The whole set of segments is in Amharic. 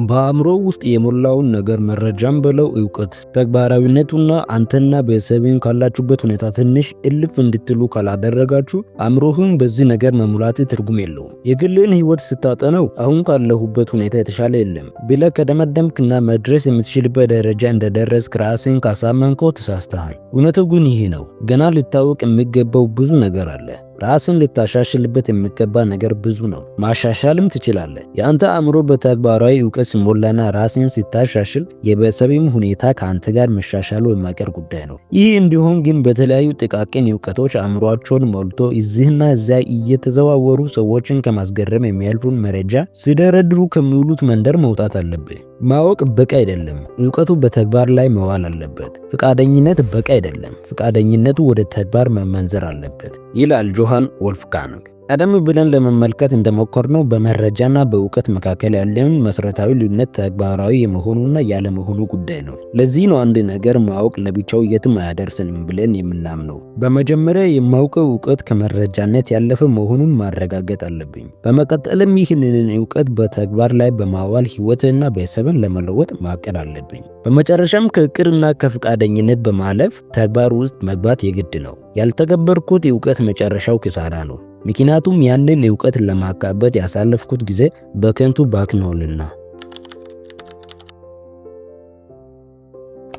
በአእምሮ ውስጥ የሞላውን ነገር መረጃም በለው እውቀት ተግባራዊነቱና አንተና ቤተሰብን ካላችሁበት ሁኔታ ትንሽ እልፍ እንድትሉ ካላደረጋችሁ አእምሮህን በዚህ ነገር መሙላት ትርጉም የለውም። የግልን ህይወት ስታጠነው አሁን ካለሁበት ሁኔታ የተሻለ የለም ብለህ ከደመደምክና መድረስ የምትችልበት ደረጃ እንደደረስክ ራስን ካሳመንከው ተሳስተሃል። እውነቱ ግን ይሄ ነው። ገና ልታወቅ የሚገባው ብዙ ነገር አለ። ራስን ልታሻሽልበት የሚገባ ነገር ብዙ ነው። ማሻሻልም ትችላለህ። የአንተ አእምሮ በተግባራዊ እውቀት ሲሞላና ራስን ሲታሻሽል የቤተሰብም ሁኔታ ከአንተ ጋር መሻሻሉ የማይቀር ጉዳይ ነው። ይህ እንዲሆን ግን በተለያዩ ጥቃቅን እውቀቶች አእምሯቸውን ሞልቶ እዚህና እዚያ እየተዘዋወሩ ሰዎችን ከማስገረም የሚያልፉን መረጃ ሲደረድሩ ከሚውሉት መንደር መውጣት አለብህ። ማወቅ በቂ አይደለም፣ እውቀቱ በተግባር ላይ መዋል አለበት። ፍቃደኝነት በቂ አይደለም፣ ፍቃደኝነቱ ወደ ተግባር መመንዘር አለበት ይላል ጆሃን ወልፍጋንግ። ቀደም ብለን ለመመልከት እንደሞከርነው በመረጃና በእውቀት መካከል ያለውን መሰረታዊ ልዩነት ተግባራዊ የመሆኑና ያለመሆኑ ጉዳይ ነው። ለዚህ ነው አንድ ነገር ማወቅ ለብቻው የትም አያደርስንም ብለን የምናምነው። በመጀመሪያ የማውቀው እውቀት ከመረጃነት ያለፈ መሆኑን ማረጋገጥ አለብኝ። በመቀጠልም ይህንን እውቀት በተግባር ላይ በማዋል ህይወትና ቤተሰብን ለመለወጥ ማቀድ አለብኝ። በመጨረሻም ከእቅድና ከፍቃደኝነት በማለፍ ተግባር ውስጥ መግባት የግድ ነው። ያልተገበርኩት እውቀት መጨረሻው ኪሳራ ነው። ምክንያቱም ያንን እውቀት ለማካበት ያሳለፍኩት ጊዜ በከንቱ ባክኗልና።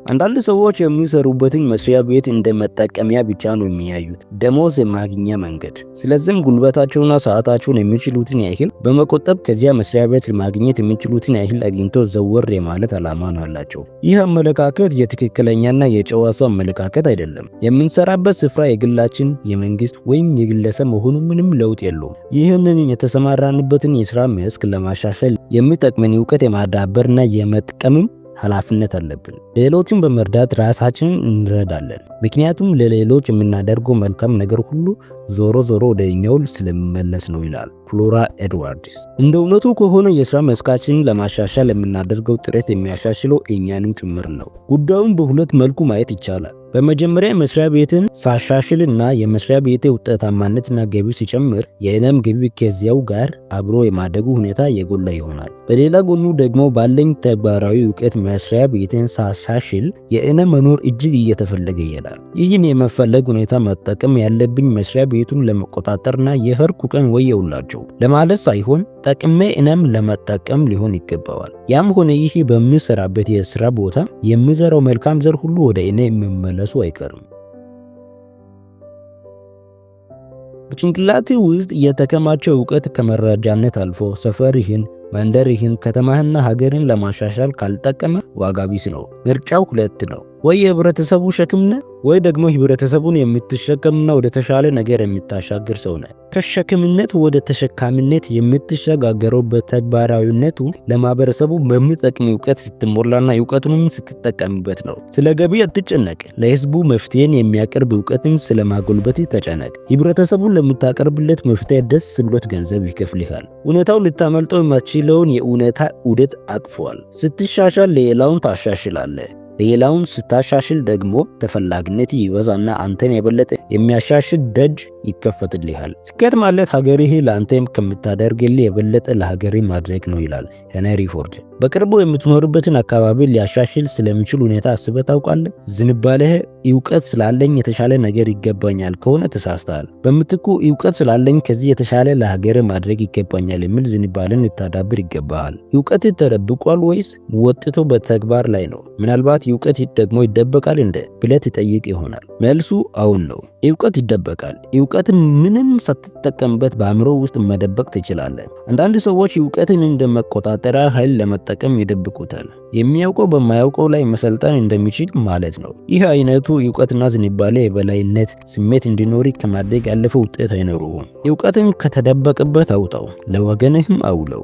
አንዳንድ ሰዎች የሚሰሩበትን መስሪያ ቤት እንደ መጠቀሚያ ብቻ ነው የሚያዩት፣ ደሞዝ የማግኛ መንገድ። ስለዚህም ጉልበታቸውና ሰዓታቸውን የሚችሉትን ያህል በመቆጠብ ከዚያ መስሪያ ቤት ለማግኘት የሚችሉትን ያህል አግኝቶ ዘወር የማለት ዓላማ ነው አላቸው። ይህ አመለካከት የትክክለኛና የጨዋ ሰው አመለካከት አይደለም። የምንሰራበት ስፍራ የግላችን፣ የመንግስት ወይም የግለሰብ መሆኑ ምንም ለውጥ የለውም። ይህንን የተሰማራንበትን የስራ መስክ ለማሻሻል የሚጠቅመን እውቀት የማዳበርና የመጥቀምም ኃላፊነት አለብን። ሌሎችን በመርዳት ራሳችንን እንረዳለን። ምክንያቱም ለሌሎች የምናደርገው መልካም ነገር ሁሉ ዞሮ ወደ እኛው ስለሚመለስ ነው ይላል ፍሎራ ኤድዋርድስ። እንደ እውነቱ ከሆነ የስራ መስካችንን ለማሻሻል የምናደርገው ጥረት የሚያሻሽለው እኛንም ጭምር ነው። ጉዳዩን በሁለት መልኩ ማየት ይቻላል። በመጀመሪያ መስሪያ ቤትን ሳሻሽልና የመስሪያ ቤቴ ውጤታማነትና ገቢ ሲጨምር የእኔም ገቢ ከዚያው ጋር አብሮ የማደጉ ሁኔታ የጎላ ይሆናል። በሌላ ጎኑ ደግሞ ባለኝ ተግባራዊ እውቀት መስሪያ ቤትን ሳሻሽል የእኔ መኖር እጅግ እየተፈለገ ይሄዳል። ይህን የመፈለግ ሁኔታ መጠቀም ያለብኝ መስሪያ ቤቱን ለመቆጣጠርና የህርኩ ቀን ወየውላቸው ለማለት ሳይሆን ጠቅሜ እኔም ለመጠቀም ሊሆን ይገባዋል። ያም ሆነ ይህ በምሰራበት የስራ ቦታ የምዘራው መልካም ዘር ሁሉ ወደ እኔ መመለሱ አይቀርም። በጭንቅላቴ ውስጥ የተከማቸው እውቀት ከመረጃነት አልፎ ሰፈርህን፣ መንደርህን፣ ከተማህና ሀገርን ለማሻሻል ካልጠቀመ ዋጋ ቢስ ነው። ምርጫው ሁለት ነው። ወይ የህብረተሰቡ ሸክም ነህ ወይ ደግሞ ህብረተሰቡን የምትሸከምና ወደ ተሻለ ነገር የምታሻግር ሰው ነህ። ከሸክምነት ወደ ተሸካሚነት የምትሸጋገረው በተግባራዊነቱ ለማህበረሰቡ በሚጠቅም እውቀት ስትሞላና እውቀቱንም ስትጠቀምበት ነው። ስለ ገቢ አትጨነቅ። ለህዝቡ መፍትሄን የሚያቀርብ እውቀትን ስለማጎልበት ተጨነቅ። ህብረተሰቡን ለምታቀርብለት መፍትሄ ደስ ብሎት ገንዘብ ይከፍልሃል። እውነታው ልታመልጠው የማትችለውን የእውነታ ዑደት አቅፏል። ስትሻሻል ሌላውን ታሻሽላለህ። ሌላውን ስታሻሽል ደግሞ ተፈላጊነት ይበዛና አንተን የበለጠ የሚያሻሽል ደጅ ይከፈትልሃል። ስኬት ማለት ሀገርህ ለአንተም ከምታደርግልህ የበለጠ ለሀገርህ ማድረግ ነው ይላል ሄንሪ ፎርድ። በቅርቡ የምትኖርበትን አካባቢ ሊያሻሽል ስለሚችል ሁኔታ አስበህ ታውቃለህ? ዝንባሌህ እውቀት ስላለኝ የተሻለ ነገር ይገባኛል ከሆነ ተሳስተሃል። በምትኩ እውቀት ስላለኝ ከዚህ የተሻለ ለሀገር ማድረግ ይገባኛል የሚል ዝንባሌን ልታዳብር ይገባሃል። እውቀት ተደብቋል ወይስ ወጥቶ በተግባር ላይ ነው? ምናልባት እውቀት ደግሞ ይደበቃል እንደ ብለህ ትጠይቅ ይሆናል። መልሱ አሁን ነው። እውቀት ይደበቃል። እውቀት ምንም ሳትጠቀምበት በአእምሮ ውስጥ መደበቅ ትችላለህ። አንዳንድ ሰዎች እውቀትን እንደ መቆጣጠሪያ ኃይል ለመጠቀም ይደብቁታል። የሚያውቀው በማያውቀው ላይ መሰልጠን እንደሚችል ማለት ነው። ይህ አይነቱ እውቀትና ዝንባሌ የበላይነት ስሜት እንዲኖር ከማድረግ ያለፈ ውጤት አይኖረውም። እውቀትን ከተደበቀበት አውጣው፣ ለወገንህም አውለው።